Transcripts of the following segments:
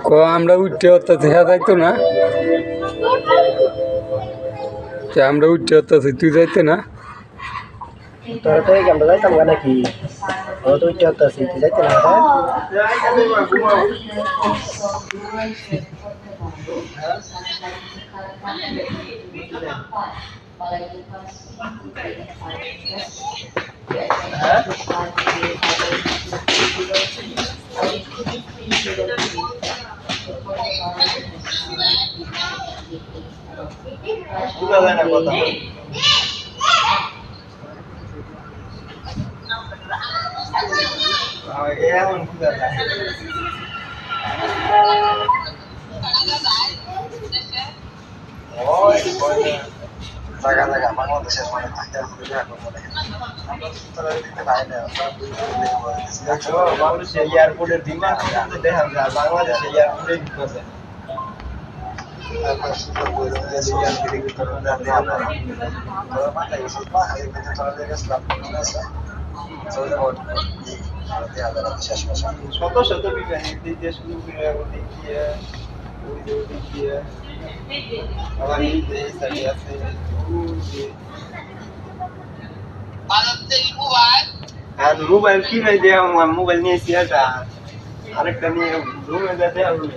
ক আমরা উঠতে হতে দেখা যাইতো না, আমরা উঠতে হতে তুই যাইতে না। তোরা তো আমরা যাইতাম গা নাকি, আমরা তো উঠতে হতাছি, তুই যাইতে না? জায়গা বাংলাদেশের মানে বাংলাদেশে এয়ারপোর্টের বিমান দেখা যায়, বাংলাদেশে এয়ারপোর্টে ঢুকেছে। শত শত বিমান দিক দিয়ে শুরু করে দিক দিয়ে দিক দিয়ে আবার এই সাইডে আছে আর মোবাইল কি নাই দেয়া, মোবাইল নিয়েছি একটা, আরেকটা নিয়ে রুমে যেতে হবে,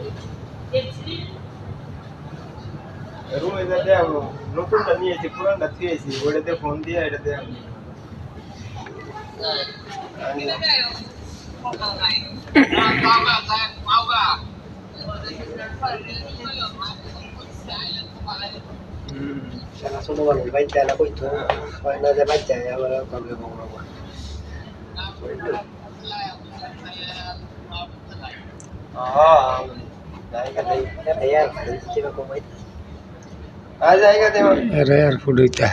রুমে যেতে হবে। নতুনটা নিয়েছি, পুরানটা থুয়েছি, ওইটাতে ফোন দিয়ে এটাতে আমি ছোট মানুষ বাইক যায় না, কইতো হয় না যে বাইক যায় আবার কবে বলবো এয়ারপোর্ট হইতা